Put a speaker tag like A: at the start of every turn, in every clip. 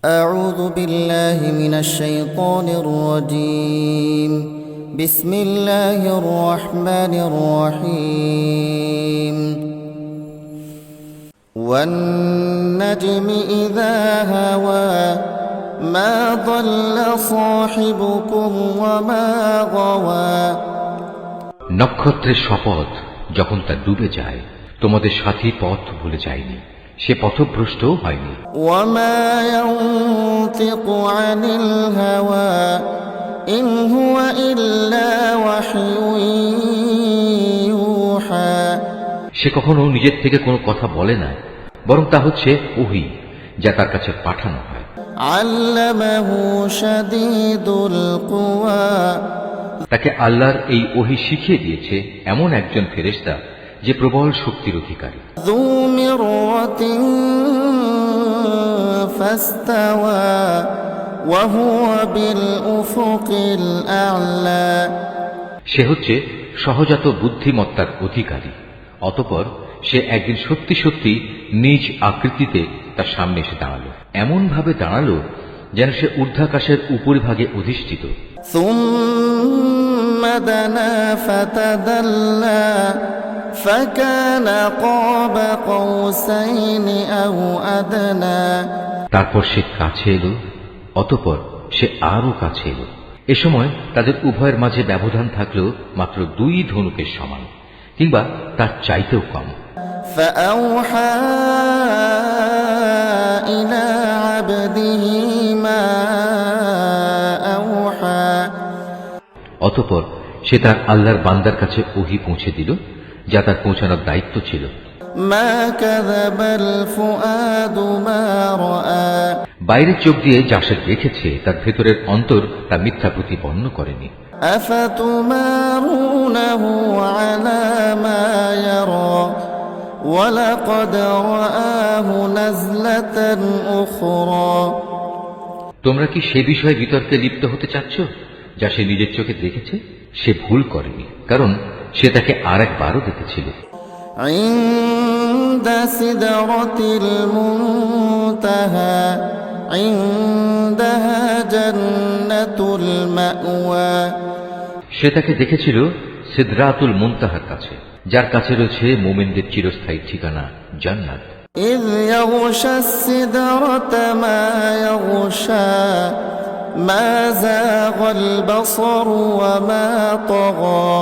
A: أعوذ بالله من الشيطان الرجيم بسم الله الرحمن الرحيم والنجم إذا هوى ما ضل صاحبكم وما غوى
B: নক্ষত্রের শপথ যখন তা ডুবে যায় তোমাদের সাথী পথ ভুলে যায়নি, সে পথভ্রষ্টও হয়নি।
A: وما ينطق عن الهوى إن هو إلا وحي يوحى
B: সে কখনো নিজের থেকে কোনো কথা বলে না, বরং তা হচ্ছে ওহী, যা তার কাছে পাঠানো হয়।
A: علمه شديد القوى
B: তাকে আল্লাহর এই ওহী শিখিয়ে দিয়েছে এমন একজন ফেরেশতা যে প্রবল শক্তির অধিকারী।
A: ذو مرة فاستوى وهو بالأفق الأعلى
B: সে হচ্ছে সহজাত বুদ্ধিমত্তার অধিকারী, অতঃপর সে একদিন সত্যি সত্যি নিজ আকৃতিতে তার সামনে এসে দাঁড়ালো, এমন ভাবে দাঁড়ালো যেন সে ঊর্ধ্বাকাশের উপরিভাগে অধিষ্ঠিত।
A: ثم دنا فتدلى فكان قاب قوسين أو أدنى
B: তারপর সে কাছে এলো, অতঃপর সে আরো কাছে এলো। এ সময় তাদের উভয়ের মাঝে ব্যবধান থাকলেও মাত্র 2 ধনুকের সমান, কিংবা তার চাইতেও কম।
A: فأوحى إلى عبده ما أوحى
B: অতঃপর সে তার আল্লাহর বান্দার কাছে ওহী পৌঁছে দিল, যা তার পৌঁছানোর দায়িত্ব ছিল।
A: ما كذب الفؤاد ما رأى
B: বাইরের চোখ দিয়ে যা সে দেখেছে তার ভেতরের অন্তর তা মিথ্যা প্রতিপন্ন করেনি।
A: أفتمارونه على ما يرى ولقد رآه نزلة أخرى
B: তোমরা কি সে বিষয়ে বিতর্কে লিপ্ত হতে চাচ্ছ যা সে নিজের চোখে দেখেছে? সে ভুল করেনি, কারণ সে তাকে আরেকবারও দেখেছিল।
A: عند سدرة المنتهى عندها جنة المأوى
B: সে তাকে দেখেছিল সিদরাতুল মুনতাহার কাছে, যার কাছে রয়েছে মুমিনদের চিরস্থায়ী ঠিকানা জান্নাত।
A: إذ يغشى السدرة ما يغشى ما زاغ البصر وما طغى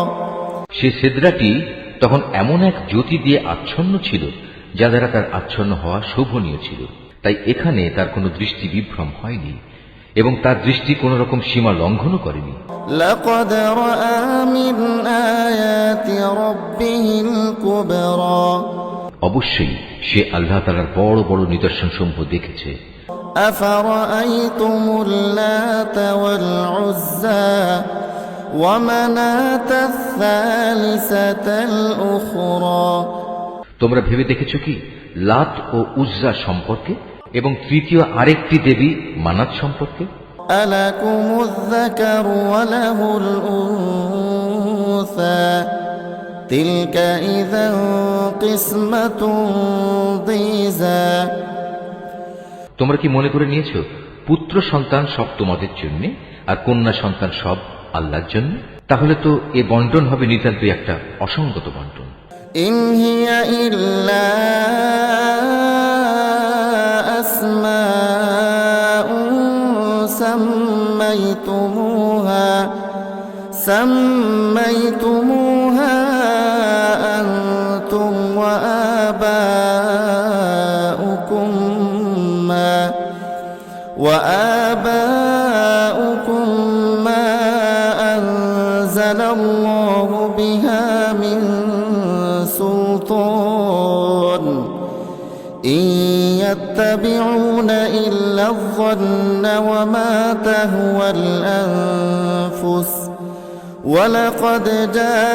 B: সে সিদরাটি তখন এমন এক জ্যোতি দিয়ে আচ্ছন্ন ছিল যা দ্বারা তার আচ্ছন্ন হওয়া শোভনীয় ছিল, তাই এখানে তার কোনো দৃষ্টি বিভ্রম হয়নি এবং তার দৃষ্টি কোন রকম সীমা লঙ্ঘনও করেনি।
A: لقد رأى من آيات ربه الكبرى
B: অবশ্যই সে আল্লাহ তাআলার বড় বড় নিদর্শন সমূহ দেখেছে।
A: أفرأيتم اللات والعزى ومناة الثالثة الأخرى
B: তোমরা ভেবে দেখেছো কি লাত ও উজ্জা সম্পর্কে এবং তৃতীয় আরেকটি দেবী মানাত সম্পর্কে?
A: ألكم الذكر وله الأنثى تلك إذا قسمة ضيزى
B: তোমরা কি মনে করে নিয়েছো পুত্র সন্তান সব তোমাদের জন্য আর কন্যা সন্তান সব আল্লাহর জন্য? তাহলে তো এ বন্টন হবে নিতান্তই একটা অসঙ্গত বন্টন।
A: إن هي إلا أسماء سميتموها أنتم وآباؤكم ما أنزل الله بها من سلطان إن يتبعون إلا الظن وما تهوى الأنفس ولقد جاءهم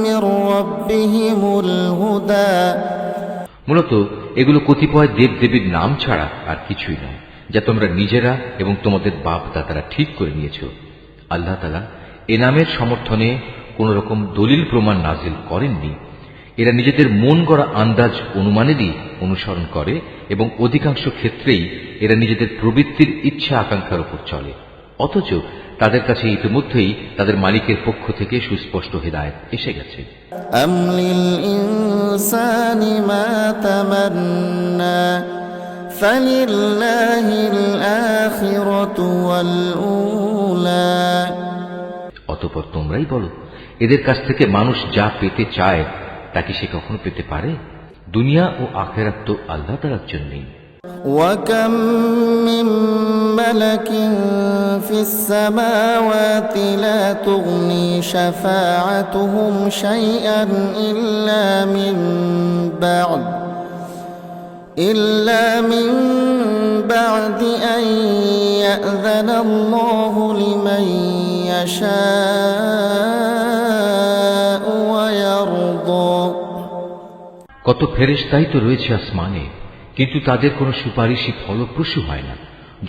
A: من ربهم الهدى
B: মূলত এগুলো কতিপয় দেবদেবীর নাম ছাড়া আর কিছুই নয়, যা তোমরা নিজেরা এবং তোমাদের বাপ দাদারা ঠিক করে নিয়েছ। আল্লাহ তাআলা এ নামের সমর্থনে কোন রকম দলিল প্রমাণ নাজিল করেননি। এরা নিজেদের মন গড়া আন্দাজ অনুমানেরই অনুসরণ করে এবং অধিকাংশ ক্ষেত্রেই এরা নিজেদের প্রবৃত্তির ইচ্ছা আকাঙ্ক্ষার উপর চলে, অথচ তাদের কাছে ইতিমধ্যেই তাদের মালিকের পক্ষ থেকে সুস্পষ্ট হিদায়াত এসে গেছে।
A: أم للإنسان ما تمنى فلله الآخرة والأولى।
B: অতঃপর তোমরাই বলো, এদের কাছ থেকে মানুষ যা পেতে চায় তা কি সে কখনো পেতে পারে? দুনিয়া ও আখিরাত তো আল্লাহ তাআলার জন্যই।
A: وكم من ملك في السماوات لا تغني شفاعتهم شيئا إلا من بعد أن يأذن الله لمن يشاء ويرضى।
B: কত ফেরেশতাই তো রয়েছে আসমানে, কিন্তু তাদের কোনো সুপারিশই ফলপ্রসূ হয় না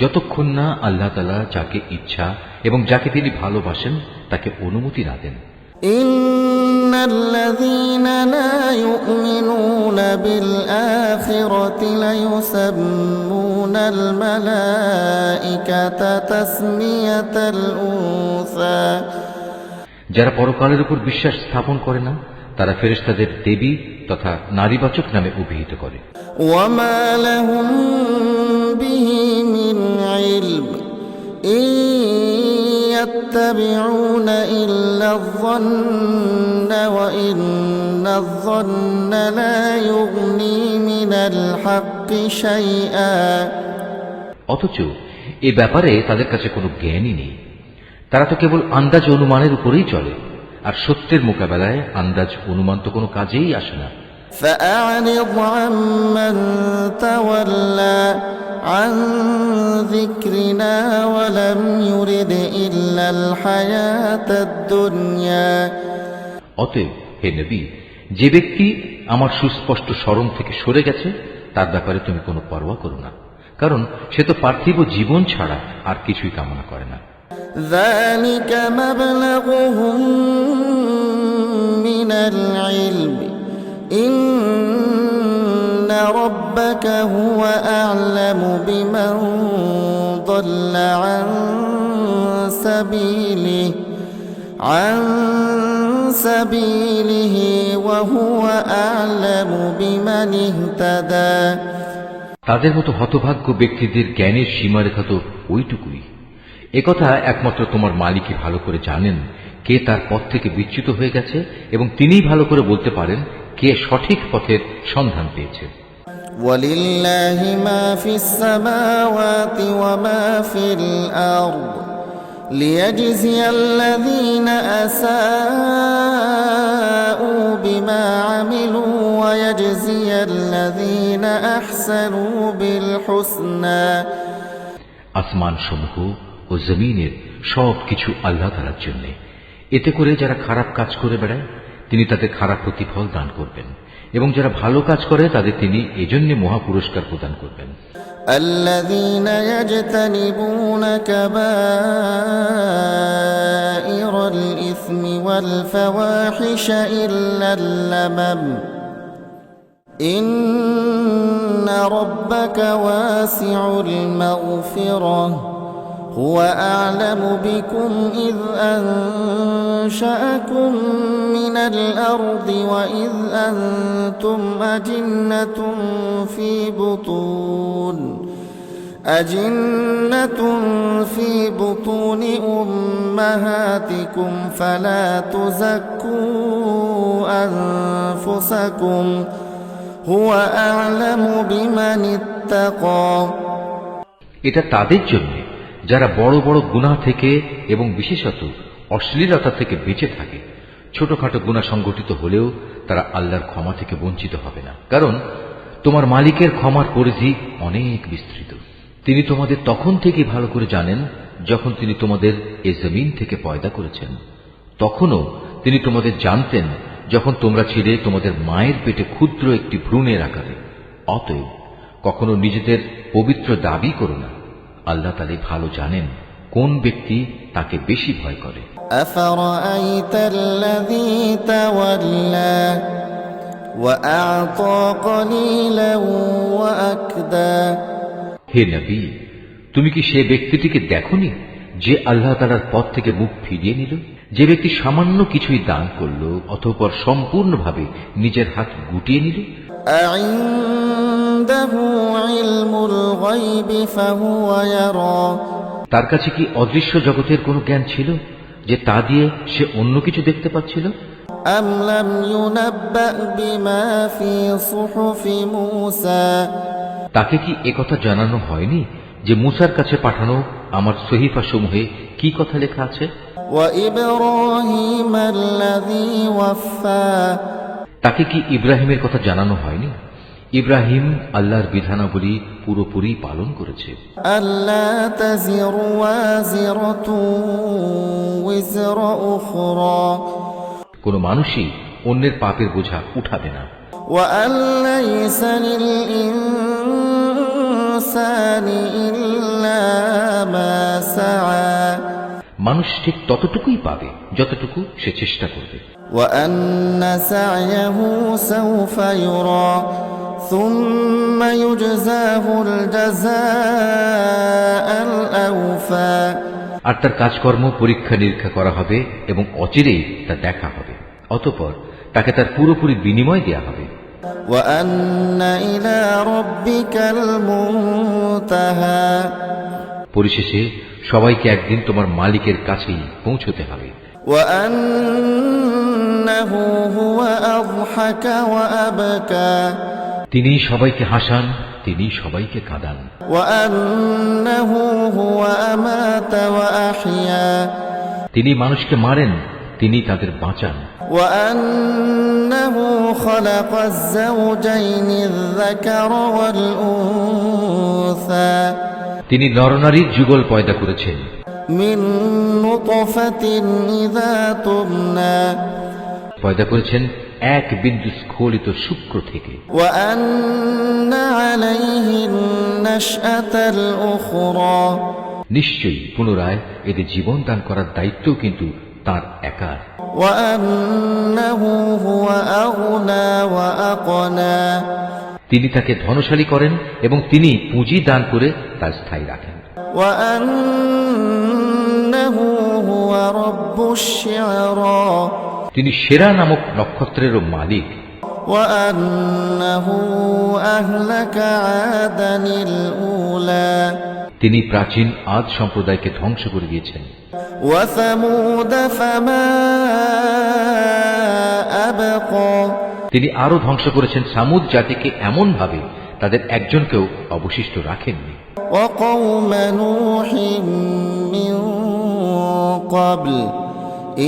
B: যতক্ষণ না আল্লাহ তাআলা যাকে ইচ্ছা এবং যাকে তিনি ভালোবাসেন তাকে অনুমতি না দেন।
A: ইন্নাল্লাযীনা লা ইউমিনুনা বিল আখিরাতি লা ইউসাম্মুনাল মালাঈকাতা তাসমিয়াতাল উনসা।
B: যারা পরকালের উপর বিশ্বাস স্থাপন করে না তারা ফেরেশতাদের দেবী তথা নারীবাচক নামে অভিহিত করে।
A: ওয়ামা লাহুম বিহি মিন ইলম ইন ইয়াত্তাবিউনা ইল্লায-যন্না ওয়া ইন্নায-যন্না লা ইউগনি মিনাল হাক্কি শাইআ।
B: অথচ এ ব্যাপারে তাদের কাছে কোনো জ্ঞানই নেই, তারা তো কেবল আন্দাজ অনুমানের উপরেই চলে, আর সত্যের মোকাবেলায় আন্দাজ অনুমান তো কোনো কাজেই আসে না।
A: فأعرض عمن تولى عن ذكرنا ولم يرد إلا الحياة الدنيا।
B: অতএব হে নবী, যে ব্যক্তি আমার সুস্পষ্ট স্মরণ থেকে সরে গেছে তার ব্যাপারে তুমি কোনো পরোয়া করো না, কারণ সে তো পার্থিব জীবন ছাড়া আর কিছুই কামনা করে না।
A: ذلك مبلغهم من العلم إن ربك هو أعلم بمن ضل عن سبيله وهو أعلم بمن اهتدى।
B: তাদের মতো হতভাগ্য ব্যক্তিদের জ্ঞানের সীমারেখা তো ওইটুকুই। একথা একমাত্র তোমার মালিকই ভালো করে জানেন কে তার পথ থেকে বিচ্যুত হয়ে গেছে, এবং তিনিই ভালো করে বলতে পারেন কে সঠিক পথের সন্ধান পেয়েছে।
A: ওয়ালিল্লাহি মা ফিস সামাওয়াতি ওয়া মা ফিল আরদ লিয়াজজিয়াল্লাযীনা আসাউ বিমা আমিলু ওয়া ইয়াজজিয়াল্লাযীনা আহসানু বিল হুসনা।
B: আসমান সমূহ ও জমিনের সব কিছু আল্লাহ তাআলার জন্য, এতে করে যারা খারাপ কাজ করে বেড়ায় তিনি তাদের খারাপ প্রতিফল দান করবেন, এবং যারা ভালো কাজ করে তাদের তিনি এজন্য মহা পুরস্কার প্রদান করবেন।
A: الذين يجتنبون كبائر الإثم والفواحش إلا اللمم إن ربك واسع المغفرة هو أعلم بكم إذ أنشأكم من الأرض وإذ أنتم أجنة في بطون أمهاتكم فلا تزكوا أنفسكم هو أعلم بمن اتقى।
B: এটা তাদের জন্য যারা বড় বড় গুনাহ থেকে এবং বিশেষত অশ্লীলতা থেকে বেঁচে থাকে। ছোটখাটো গুনাহ সংগঠিত হলেও তারা আল্লাহর ক্ষমা থেকে বঞ্চিত হবে না, কারণ তোমার মালিকের ক্ষমার পরিধি অনেক বিস্তৃত। তিনি তোমাদের তখন থেকে ভালো করে জানেন যখন তিনি তোমাদের এ জমিন থেকে পয়দা করেছেন। তখনও তিনি তোমাদের জানতেন যখন তোমরা ছিলে তোমাদের মায়ের পেটে ক্ষুদ্র একটি ভ্রূণের আকারে। অতএব কখনো নিজেদের পবিত্র দাবি করো না, আল্লাহ তাআলা ভালো জানেন কোন ব্যক্তি তাকে বেশি ভয় করে।
A: أفرأيت الذي تولى وأعطى قليلا وأكدى
B: হে নবী, তুমি কি সে ব্যক্তিটিকে দেখনি যে আল্লাহ তাআলার পথ থেকে মুখ ফিরিয়ে নিল? যে ব্যক্তি সামান্য কিছুই দান করল অতঃপর সম্পূর্ণভাবে নিজের হাত গুটিয়ে নিল।
A: أعنده علم الغيب فهو يرى
B: তার কাছে কি অদৃশ্য জগতের কোনো জ্ঞান ছিল যে তা দিয়ে সে অন্য কিছু দেখতে পাচ্ছিল?
A: أم لم ينبأ بما في صحف موسى
B: তাকে কি একথা জানানো হয়নি যে মুসার কাছে পাঠানো আমার সহিফা সমূহে কি কথা লেখা আছে?
A: وإبراهيم الذي وفى
B: তাকে কি ইব্রাহিমের কথা জানানো হয়নি? ইব্রাহিম আল্লাহর বিধানাবলী পুরোপুরি পালন করেছে।
A: ألا تزر وازرة وزر أخرى
B: কোন মানুষই অন্যের পাপের বোঝা উঠাবে না।
A: وأن ليس للإنسان إلا ما سعى
B: মানুষ ঠিক ততটুকুই পাবে যতটুকু সে চেষ্টা করবে।
A: وأن سعيه سوف يرى ثم يجزاه الجزاء الأوفى
B: আর তার কাজকর্ম পরীক্ষা নিরীক্ষা করা হবে এবং অচিরেই তা দেখা হবে, অতঃপর তাকে তার পুরোপুরি বিনিময় দেয়া হবে।
A: وأن إلى ربك المنتهى
B: পরিশেষে সবাইকে একদিন তোমার মালিকের কাছেই পৌঁছতে হবে।
A: وأنه هو أضحك وأبكى
B: তিনি সবাইকে হাসান, তিনি সবাইকে কাঁদান।
A: وأنه هو أمات وأحيا
B: তিনি মানুষকে মারেন, তিনি তাদের বাঁচান।
A: وأنه خلق الزوجين الذكر والأنثى
B: তিনি নরনারীর যুগল পয়দা করেছেন
A: من نطفة إذا تمنى
B: পয়দা করেছেন এক বিন্দু স্খলিত শুক্র থেকে।
A: وأن عليه النشأة الأخرى
B: নিশ্চয়ই পুনরায় এদের জীবন দান করার দায়িত্ব কিন্তু তার একার।
A: وأنه هو أغنى وأقنى
B: তিনি তাকে ধনশালী করেন এবং তিনি পুঁজি দান করে তা স্থায়ী রাখেন।
A: وأنه هو رب الشعرى
B: তিনি সেরা নামক নক্ষত্রেরও মালিক।
A: وأنه أهلك عادا الأولى
B: তিনি প্রাচীন আদ সম্প্রদায়কে ধ্বংস করে দিয়েছেন।
A: وثمود فما أبقى
B: তিনি আরো ধ্বংস করেছেন সামুদ জাতিকে এমন ভাবে তাদের একজনকেও অবশিষ্ট রাখেননি।
A: وقوم نوح من قبل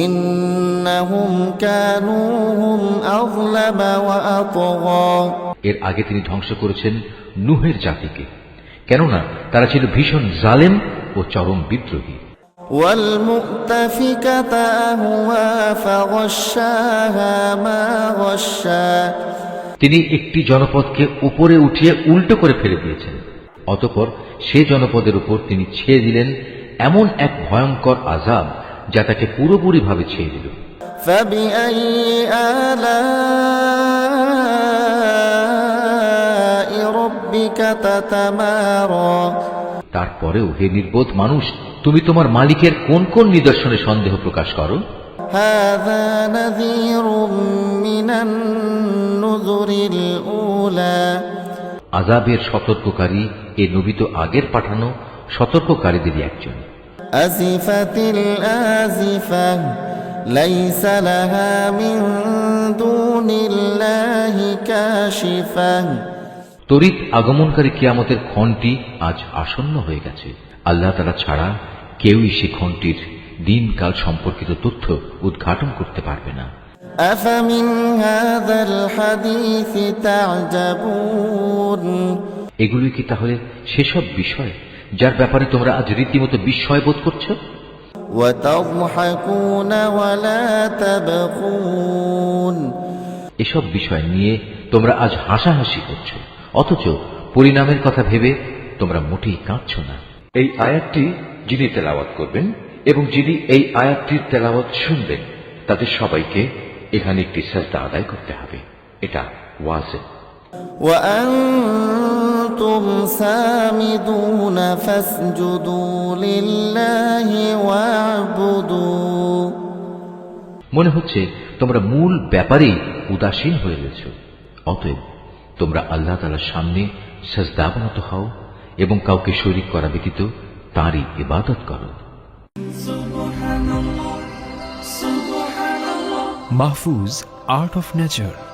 A: إنهم كانوا هم أظلم وأطغى
B: এর আগে তিনি ধ্বংস করেছেন নূহের জাতিকে, কেননা তারা ছিল ভীষণ জালেম ও চরম বিদ্রোহী।
A: والمؤتفكة أهوى فغشاها ما غشى
B: তিনি একটি জনপদকে উপরে উঠিয়ে উল্টো করে ফেলে দিয়েছেন, অতঃপর সে জনপদের উপর তিনি ছেয়ে দিলেন এমন এক ভয়ঙ্কর আযাব যা তাকে পুরোপুরিভাবে ছেয়ে দিল।
A: فبأي آلاء ربك تتمارى
B: তারপরেও হে নির্বোধ মানুষ, তুমি তোমার মালিকের কোন কোন নিদর্শনে সন্দেহ প্রকাশ করো?
A: هذا نذير من النذر الأولى
B: আযাবের সতর্ককারী এ নবী তো আগের পাঠানো সতর্ককারীদেরই একজন।
A: أزفت الآزفة ليس لها من دون الله كاشفة
B: তড়িৎ আগমনকারী কিয়ামতের ক্ষণটি আজ আসন্ন হয়ে গেছে। আল্লাহ তাআলা ছাড়া কেউই সে ক্ষণটির দিনকাল সম্পর্কিত তথ্য উদ্ঘাটন করতে পারবে না।
A: أفمن هذا الحديث تعجبون
B: এগুলি কি তাহলে সেসব বিষয় যার ব্যাপারে তোমরা আজ রীতিমতো বিস্ময় বোধ করছো?
A: وتضحكون ولا تبكون
B: এসব বিষয় নিয়ে তোমরা আজ হাসাহাসি করছো, অথচ পরিণামের কথা ভেবে তোমরা মোটেই কাঁদছো না। এই আয়াতটি যিনি তেলাওয়াত করবেন এবং যিনি এই আয়াতটির তেলাওয়াত শুনবেন তাদের সবাইকে এখানে একটি সাজদা আদায় করতে হবে। এটা ওয়াজিব।
A: وأنتم سامدون فاسجدوا لله واعبدوا।
B: মনে হচ্ছে তোমরা মূল ব্যাপারেই উদাসীন হয়ে রয়েছ, অতএব তোমরা আল্লাহ তাআলার সামনে সাজদাবনত হও এবং কাউকে শরীক করা ব্যতীত তাঁরই ইবাদত করো।
C: Mahfuz, Art of Nature.